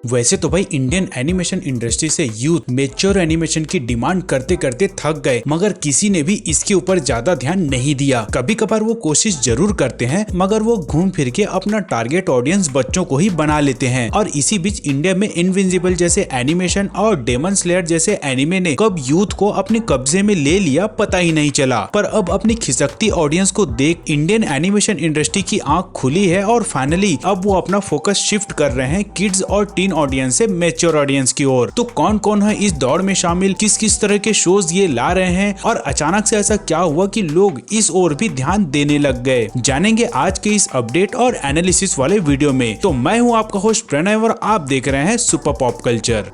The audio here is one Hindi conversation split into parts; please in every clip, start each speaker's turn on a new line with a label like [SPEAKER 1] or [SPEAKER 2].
[SPEAKER 1] वैसे तो भाई इंडियन एनिमेशन इंडस्ट्री से यूथ मेच्योर एनिमेशन की डिमांड करते करते थक गए, मगर किसी ने भी इसके ऊपर ज्यादा ध्यान नहीं दिया। कभी कभार वो कोशिश जरूर करते हैं, मगर वो घूम फिर के अपना टारगेट ऑडियंस बच्चों को ही बना लेते हैं। और इसी बीच इंडिया में इनविंसिबल जैसे एनिमेशन और डेमन स्लेयर जैसे एनिमे ने कब यूथ को अपने कब्जे में ले लिया पता ही नहीं चला। पर अब अपनी खिसकती ऑडियंस को देख इंडियन एनिमेशन इंडस्ट्री की आंख खुली है और फाइनली अब वो अपना फोकस शिफ्ट कर रहे हैं किड्स और टीन ऑडियंस से मैच्योर ऑडियंस की ओर। तो कौन कौन है इस दौड़ में शामिल, किस किस तरह के शोज ये ला रहे हैं और अचानक से ऐसा क्या हुआ कि लोग इस ओर भी ध्यान देने लग गए, जानेंगे आज के इस अपडेट और एनालिसिस वाले वीडियो में। तो मैं हूं आपका होस्ट प्रणय और आप देख रहे हैं सुपर पॉप कल्चर।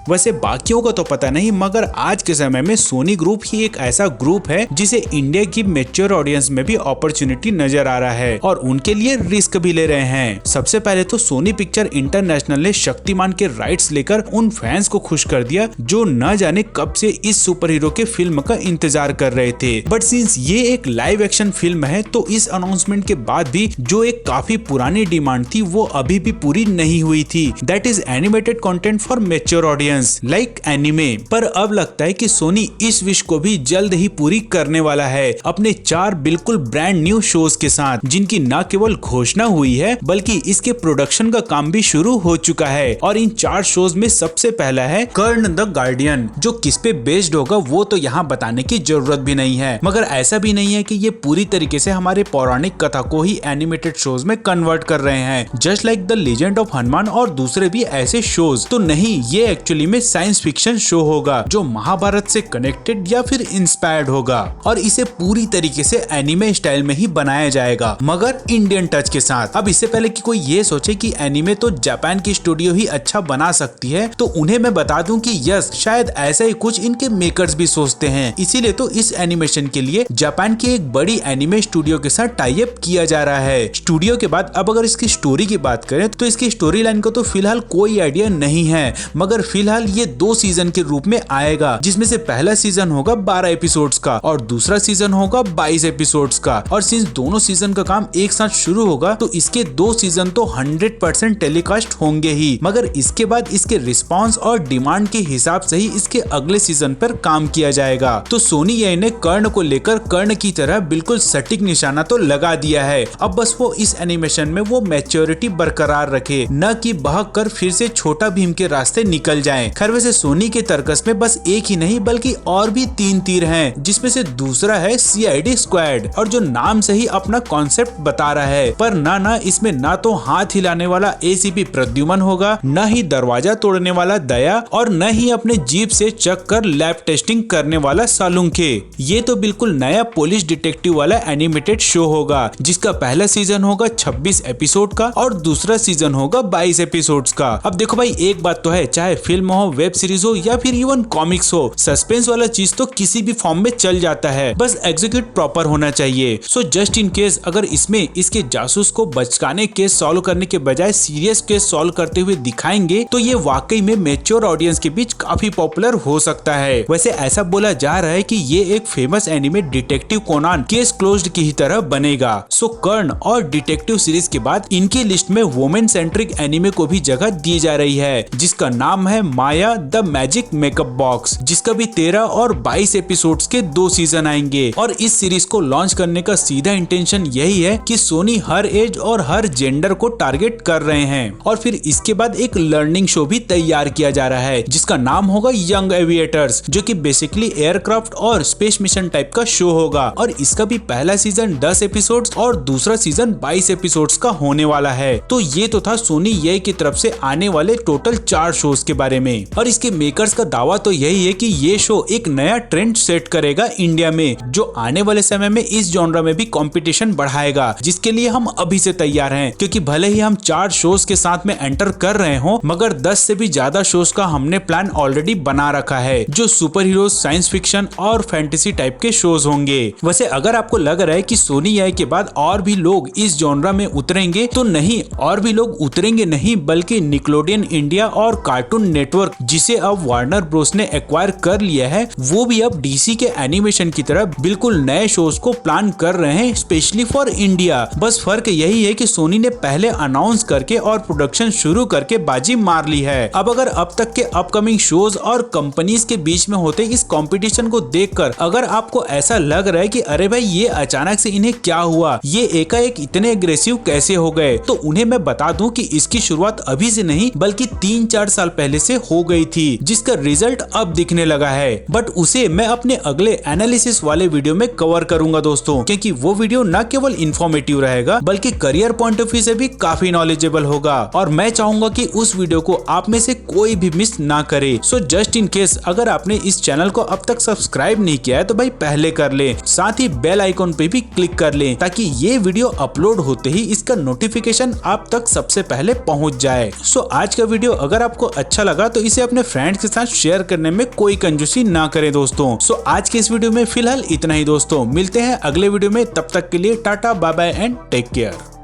[SPEAKER 1] वैसे बाकियों का तो पता नहीं, मगर आज के समय में सोनी ग्रुप ही एक ऐसा ग्रुप है जिसे इंडिया की मैच्योर ऑडियंस में भी अपॉर्चुनिटी नजर आ रहा है और उनके लिए रिस्क भी ले रहे हैं। सबसे पहले तो सोनी पिक्चर इंटरनेशनल ने शक्तिमान के राइट्स लेकर उन फैंस को खुश कर दिया जो न जाने कब से इस सुपर हीरो के फिल्म का इंतजार कर रहे थे। बट सिंस ये एक लाइव एक्शन फिल्म है तो इस अनाउंसमेंट के बाद भी जो एक काफी पुरानी डिमांड थी वो अभी भी पूरी नहीं हुई थी, that is animated content for mature audience like anime. पर अब लगता है कि सोनी इस विश को भी जल्द ही पूरी करने वाला है अपने 4 बिल्कुल ब्रांड न्यू शोज के साथ, जिनकी न केवल घोषणा हुई है बल्कि इसके प्रोडक्शन का काम भी शुरू हो चुका है। और इन 4 शोज में सबसे पहला है कर्ण द गार्डियन, जो किस पे बेस्ड होगा वो तो यहाँ बताने की जरूरत भी नहीं है, मगर ऐसा भी नहीं है कि ये पूरी तरीके से हमारे पौराणिक कथा को ही एनिमेटेड शोज में कन्वर्ट कर रहे हैं, just like the legend of Hanuman और दूसरे भी ऐसे शोज। तो नहीं, ये एक्चुअली में साइंस फिक्शन शो होगा जो महाभारत से कनेक्टेड या फिर इंस्पायर्ड होगा और इसे पूरी तरीके से एनिमे स्टाइल में ही बनाया जाएगा, मगर इंडियन टच के साथ। अब इससे पहले कि कोई ये सोचे कि एनिमे तो जापान की स्टूडियो ही अच्छा बना सकती है, तो उन्हें मैं बता दूं कि यस, शायद ऐसा ही कुछ इनके मेकर्स भी सोचते हैं। इसीलिए तो इस एनिमेशन के लिए जापान की एक बड़ी एनिमे स्टूडियो के साथ टाई अप किया जा रहा है। स्टूडियो के बाद अब अगर इसकी स्टोरी की बात करें तो इसकी स्टोरी लाइन का तो फिलहाल कोई आइडिया नहीं है, मगर फिलहाल ये 2 सीजन के रूप में आएगा, जिसमें से पहला सीजन होगा 12 एपिसोड्स का और दूसरा सीजन होगा 22 एपिसोड्स का। और सिंस दोनों सीजन का काम एक साथ शुरू होगा तो इसके 2 सीजन तो 100% टेलीकास्ट होंगे ही, मगर इसके बाद इसके रिस्पांस और डिमांड के हिसाब से ही इसके अगले सीजन पर काम किया जाएगा। तो सोनी ये ने कर्ण को लेकर कर्ण की तरह बिल्कुल सटीक निशाना तो लगा दिया है। अब बस वो इस एनिमेशन में वो मैच्योरिटी बरकरार रखे, न कि बहक कर फिर से छोटा भीम के रास्ते निकल जाए। खैर वैसे सोनी के तर्कस में बस एक ही नहीं बल्कि और भी 3 तीर हैं, जिसमें से दूसरा है CID स्क्वाड, और जो नाम से ही अपना कॉन्सेप्ट बता रहा है। पर ना इसमें ना तो हाथ हिलाने वाला ACP प्रद्युमन होगा, न ही दरवाजा तोड़ने वाला दया, और न ही अपने जीप से चक कर लैब टेस्टिंग करने वाला सालुंखे। ये तो बिल्कुल नया पुलिस डिटेक्टिव वाला एनिमेटेड शो होगा, जिसका पहला सीजन होगा 26 एपिसोड का और दूसरा सीजन होगा 22 एपिसोड्स का। अब देखो भाई, एक बात तो है, चाहे फिल्म हो, वेब सीरीज हो या फिर इवन कॉमिक्स हो, सस्पेंस वाला चीज तो किसी भी फॉर्म में चल जाता है, बस एग्जीक्यूट प्रॉपर होना चाहिए। सो जस्ट इन केस अगर इसमें इसके जासूस को बचकाने केस सॉल्व करने के बजाय सीरियस केस सॉल्व करते हुए दिखाएंगे तो ये वाकई में मैच्योर ऑडियंस के बीच काफी पॉपुलर हो सकता है। वैसे ऐसा बोला जा रहा है कि ये एक famous anime detective Connon case closed की ही तरह बनेगा। सो कर्ण और डिटेक्टिव सीरीज के बाद इनकी लिस्ट में वुमेन सेंट्रिक एनिमे को भी जगह दी जा रही है, जिसका नाम है माया द मैजिक मेकअप बॉक्स, जिसका भी 13 और 22 एपिसोड्स के 2 सीजन आएंगे। और इस सीरीज को लॉन्च करने का सीधा इंटेंशन यही है कि सोनी हर एज और हर जेंडर को टारगेट कर रहे हैं। और फिर इसके बाद एक लर्निंग शो भी तैयार किया जा रहा है, जिसका नाम होगा यंग एविएटर्स, जो कि बेसिकली एयरक्राफ्ट और स्पेस मिशन टाइप का शो होगा। और इसका भी पहला सीजन 10 एपिसोड्स और दूसरा सीजन 22 एपिसोड्स का होने वाला है। तो ये तो था सोनी ये की तरफ से आने वाले टोटल 4 शोज के बारे में। और इसके मेकर्स का दावा तो यही है कि ये शो एक नया ट्रेंड सेट करेगा इंडिया में, जो आने वाले समय में इस जॉनरा में भी कंपटीशन बढ़ाएगा, जिसके लिए हम अभी से तैयार हैं। क्योंकि भले ही हम 4 शोज के साथ में एंटर कर रहे हो, मगर 10 से भी ज्यादा शोज का हमने प्लान ऑलरेडी बना रखा है, जो सुपर हीरो, साइंस फिक्शन और फैंटेसी टाइप के शोज होंगे। वैसे अगर आपको लग रहा है कि सोनी आई के बाद और भी लोग इस जॉनरा में उतरेंगे, तो नहीं, और भी लोग उतरेंगे नहीं, बल्कि निकलोडियन इंडिया और कार्टून नेटवर्क नेटवर्क जिसे अब वार्नर ब्रोस ने एक्वायर कर लिया है, वो भी अब डीसी के एनिमेशन की तरह बिल्कुल नए शोज को प्लान कर रहे हैं, स्पेशली फॉर इंडिया। बस फर्क यही है कि सोनी ने पहले अनाउंस करके और प्रोडक्शन शुरू करके बाजी मार ली है। अब अगर अब तक के अपकमिंग शोज और कंपनीज के बीच में होते इस कंपटीशन को देखकर अगर आपको ऐसा लग रहा है कि अरे भाई ये अचानक से इन्हें क्या हुआ, ये एकाएक इतने एग्रेसिव कैसे हो गए, तो उन्हें मैं बता दूं कि इसकी शुरुआत अभी से नहीं बल्कि 3-4 साल पहले से हो गई थी, जिसका रिजल्ट अब दिखने लगा है। बट उसे मैं अपने अगले एनालिसिस वाले वीडियो में कवर करूंगा दोस्तों, क्योंकि वो वीडियो न केवल इंफॉर्मेटिव रहेगा बल्कि करियर पॉइंट ऑफ व्यू से भी काफी नॉलेजेबल होगा, और मैं चाहूंगा कि उस वीडियो को आप में से कोई भी मिस ना करे। सो जस्ट इन केस अगर आपने इस चैनल को अब तक सब्सक्राइब नहीं किया है तो भाई पहले कर ले, साथ ही बेल आइकॉन पे भी क्लिक कर ले ताकि ये वीडियो अपलोड होते ही इसका नोटिफिकेशन आप तक सबसे पहले पहुंच जाए। सो आज का वीडियो अगर आपको अच्छा लगा तो इसे अपने फ्रेंड्स के साथ शेयर करने में कोई कंजूसी ना करें दोस्तों। सो आज के इस वीडियो में फिलहाल इतना ही दोस्तों, मिलते हैं अगले वीडियो में, तब तक के लिए tata bye bye and take care.